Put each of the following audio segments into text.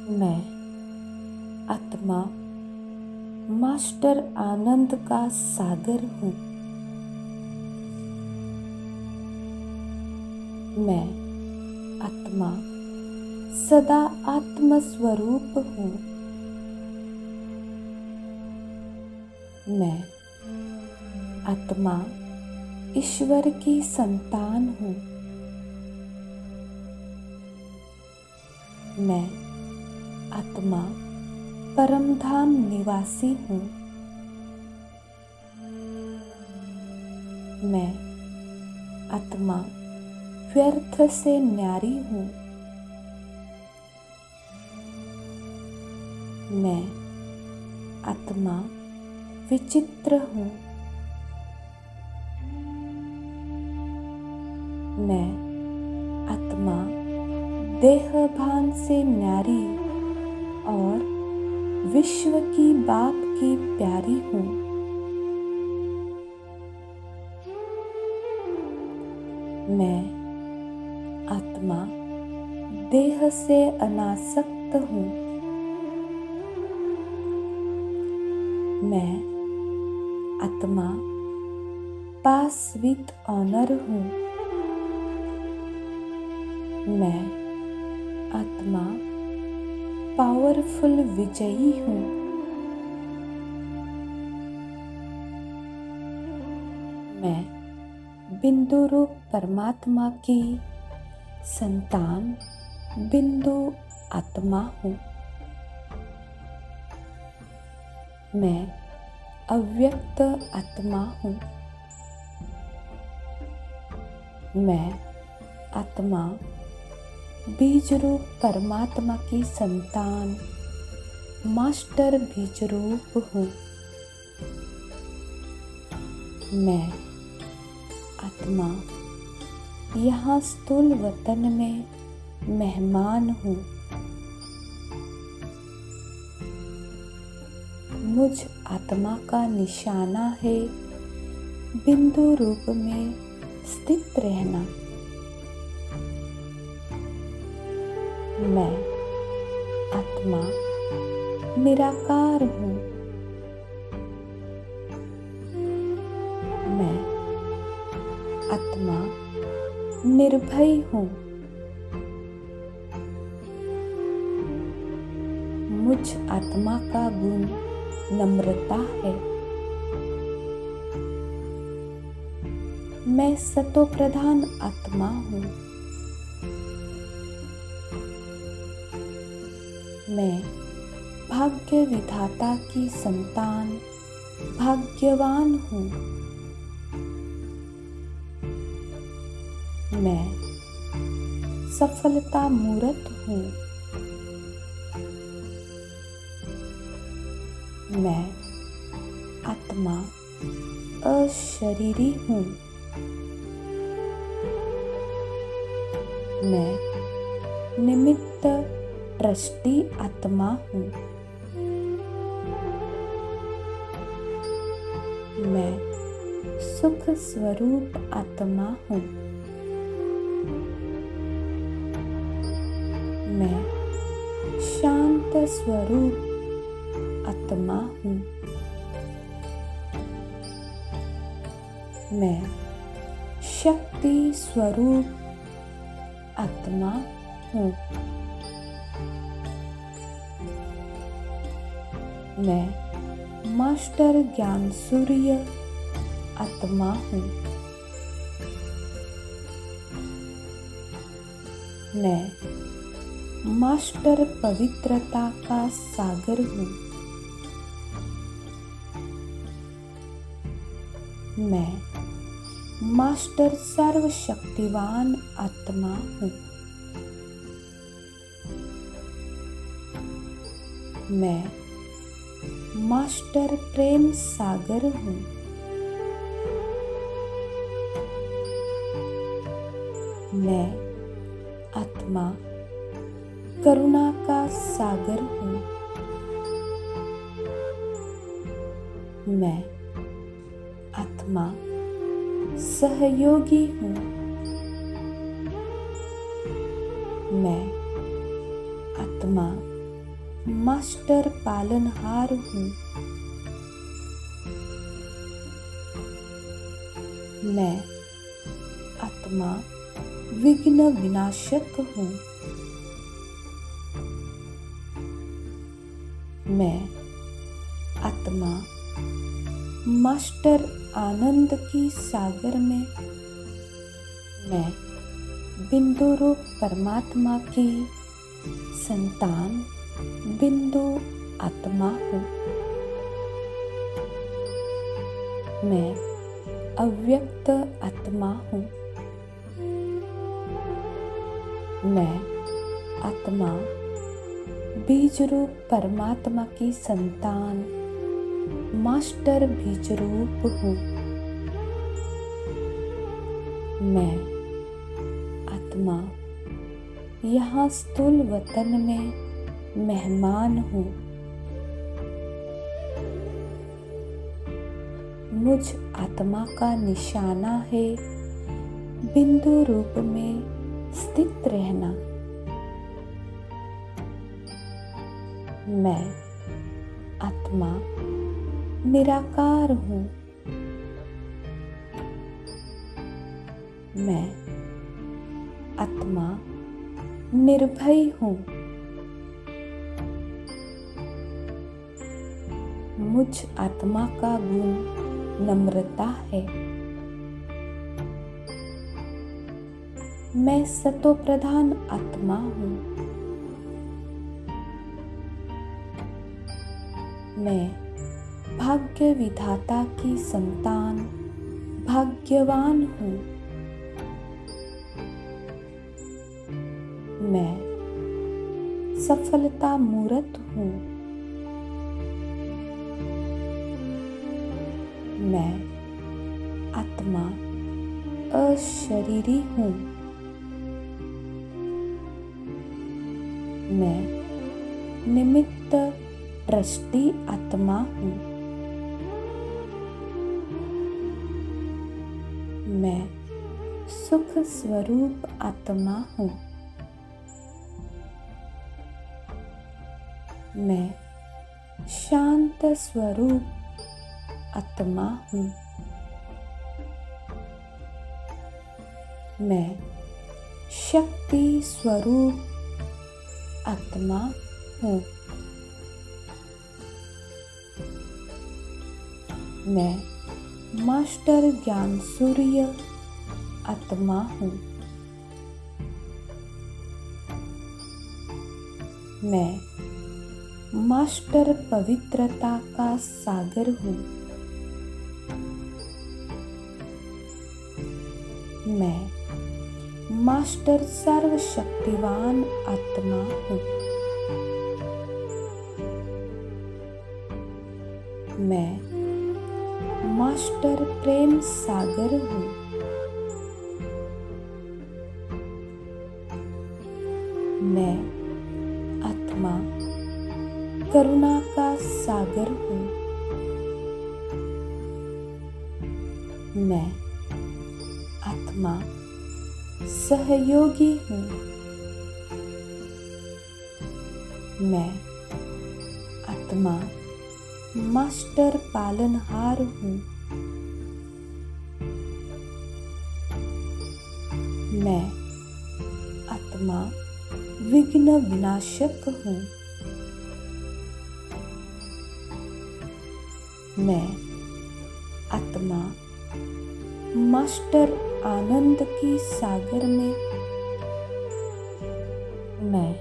मैं आत्मा मास्टर आनंद का सागर हूँ। मैं आत्मा सदा आत्म स्वरूप हूँ। मैं आत्मा ईश्वर की संतान हूँ। मैं आत्मा परमधाम निवासी हूँ। मैं आत्मा व्यर्थ से न्यारी हूँ। मैं आत्मा विचित्र हूँ। मैं आत्मा देहभान से न्यारी और विश्व की बाप की प्यारी हूँ। मैं आत्मा देह से अनासक्त हूँ। मैं आत्मा पास विद ऑनर हूँ। मैं आत्मा पावरफुल विजयी हूँ। मैं बिंदु रूप परमात्मा की संतान बिंदु आत्मा हूँ। मैं अव्यक्त आत्मा हूँ। मैं आत्मा बीज रूप परमात्मा की संतान मास्टर बीज रूप हूँ। मैं आत्मा यहाँ स्थूल वतन में मेहमान हूँ। मुझ आत्मा का निशाना है बिंदु रूप में स्थित रहना। मैं आत्मा निराकार हूँ। मैं आत्मा निर्भय हूँ। मुझ आत्मा का गुण नम्रता है। मैं सतो प्रधान आत्मा हूँ। मैं भाग्य विधाता की संतान भाग्यवान हूँ। मैं सफलता मूर्त हूँ। मैं आत्मा अशरीरी हूँ। मैं निमित्त ट्रस्टी आत्मा हूँ। मैं सुख स्वरूप आत्मा हूँ। मैं शांत स्वरूप आत्मा हूँ। मैं शक्ति स्वरूप आत्मा हूँ। मैं मास्टर ज्ञान सूर्य आत्मा हूँ। मैं मास्टर पवित्रता का सागर हूँ। मैं मास्टर सर्वशक्तिवान आत्मा हूँ। मैं मास्टर प्रेम सागर हूँ। मैं आत्मा करुणा का सागर हूँ। मैं आत्मा सहयोगी हूँ। मैं आत्मा मास्टर पालनहार हूँ। मैं आत्मा विघ्न विनाशक हूँ। मैं आत्मा मास्टर आनंद की सागर में मैं बिंदु रूप परमात्मा की संतान बिंदु आत्मा हूँ। मैं अव्यक्त आत्मा हूँ। मैं आत्मा बीज रूप परमात्मा की संतान मास्टर बीज रूप हूँ। मैं आत्मा यहाँ स्थूल वतन में मेहमान हूँ। मुझ आत्मा का निशाना है बिंदु रूप में स्थित रहना। मैं आत्मा निराकार हूँ। मैं आत्मा निर्भय हूँ। मुझ आत्मा का गुण नम्रता है। मैं सतो प्रधान आत्मा हूँ। मैं भाग्य विधाता की संतान भाग्यवान हूँ। मैं सफलता मूर्त हूँ। मैं आत्मा अशरीरी हूँ। मैं निमित्त दृष्टि आत्मा हूँ। मैं सुख स्वरूप आत्मा हूँ। मैं शांत स्वरूप आत्मा हूँ। मैं शक्ति स्वरूप आत्मा हूँ। मैं मास्टर ज्ञान सूर्य आत्मा हूँ। मैं मास्टर पवित्रता का सागर हूँ। मैं मास्टर सर्वशक्तिवान आत्मा हूँ। मैं मास्टर प्रेम सागर हूँ। मैं आत्मा करुणा का सागर हूँ। मैं आत्मा सहयोगी हूँ। मैं आत्मा मास्टर पालनहार हूँ। मैं आत्मा विघ्न विनाशक हूँ। मैं आत्मा मास्टर आनंद की सागर में मैं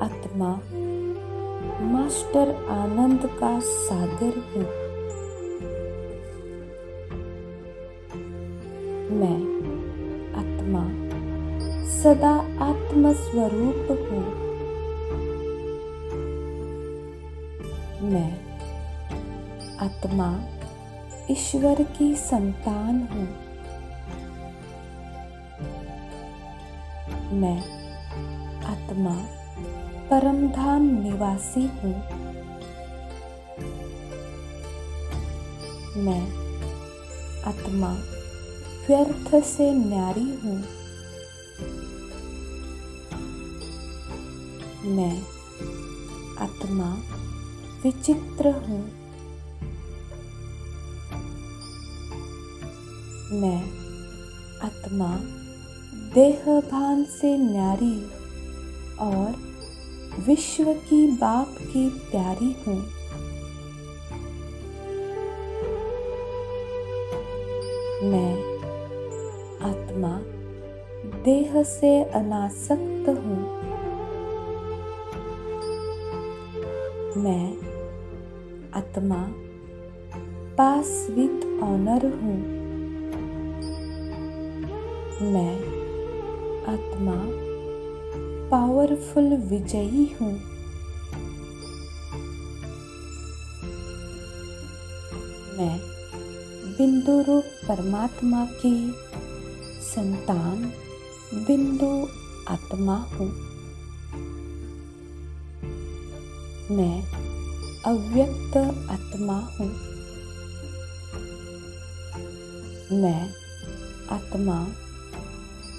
आत्मा मास्टर आनंद का सागर हूँ। मैं आत्मा सदा आत्म स्वरूप हूँ। मैं आत्मा ईश्वर की संतान हूँ। मैं आत्मा परमधाम निवासी हूँ। मैं आत्मा व्यर्थ से न्यारी हूँ। मैं आत्मा विचित्र हूँ। मैं आत्मा देह भान से न्यारी और विश्व की बाप की प्यारी हूँ। मैं आत्मा देह से अनासक्त हूँ। मैं आत्मा पास विद ऑनर हूँ। मैं आत्मा पावरफुल विजयी हूँ। मैं बिंदु रूप परमात्मा की संतान बिंदु आत्मा हूँ। मैं अव्यक्त आत्मा हूँ। मैं आत्मा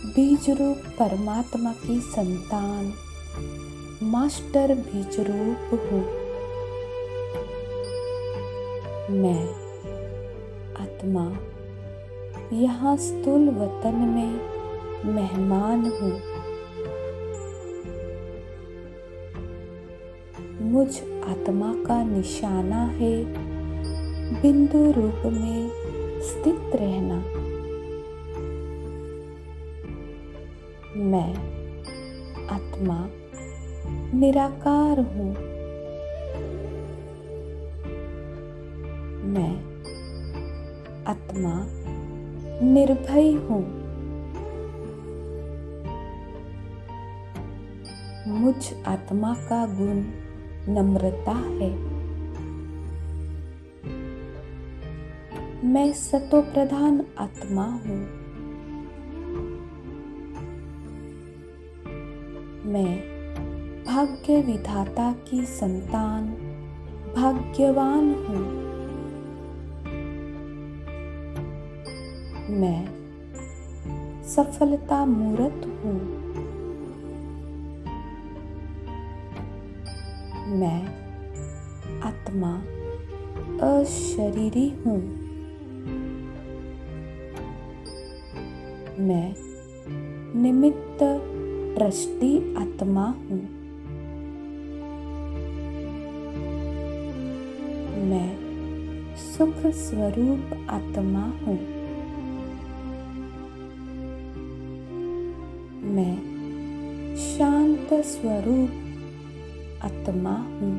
बीज रूप परमात्मा की संतान मास्टर बीज रूप हूँ। मैं आत्मा यहाँ स्थूल वतन में मेहमान हूँ। मुझ आत्मा का निशाना है बिंदु रूप में स्थित रहना। मैं आत्मा निराकार हूँ। मैं आत्मा निर्भय हूँ। मुझ आत्मा का गुण नम्रता है। मैं सतो प्रधान आत्मा हूँ। मैं भाग्य विधाता की संतान भाग्यवान हूँ। मैं सफलता मूर्त हूँ। मैं आत्मा अशरीरी हूँ। मैं निमित्त दृष्टि आत्मा हूँ। मैं सुख स्वरूप आत्मा हूँ। मैं शांत स्वरूप आत्मा हूँ।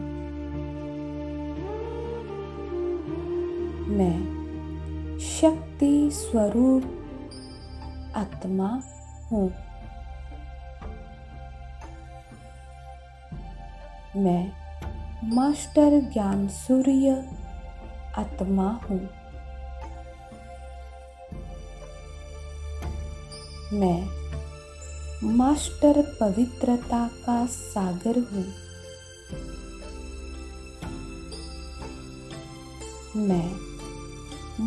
मैं शक्ति स्वरूप आत्मा हूँ। मैं मास्टर ज्ञान सूर्य आत्मा हूँ। मैं मास्टर पवित्रता का सागर हूँ। मैं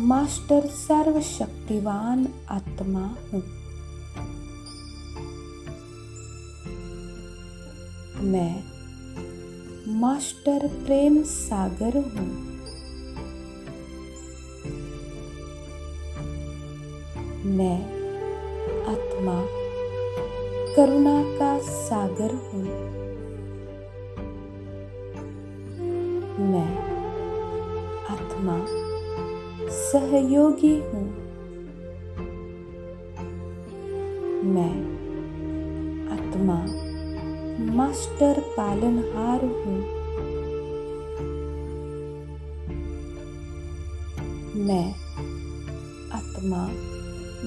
मास्टर सर्वशक्तिवान आत्मा हूँ। मैं मास्टर प्रेम सागर हूँ। मैं आत्मा करुणा का सागर हूँ। मैं आत्मा सहयोगी हूँ। मैं आत्मा मास्टर पालनहार हूँ। मैं आत्मा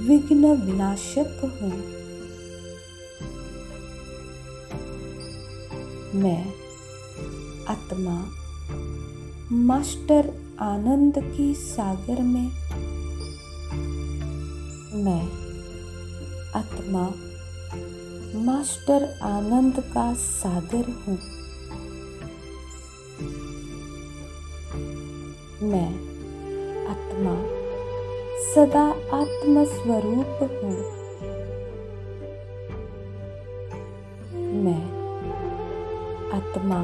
विघ्न विनाशक हूँ। मैं आत्मा मास्टर आनंद की सागर में। मैं आत्मा मास्टर आनंद का सागर हूँ। मैं आत्मा सदा आत्म स्वरूप हूँ। मैं आत्मा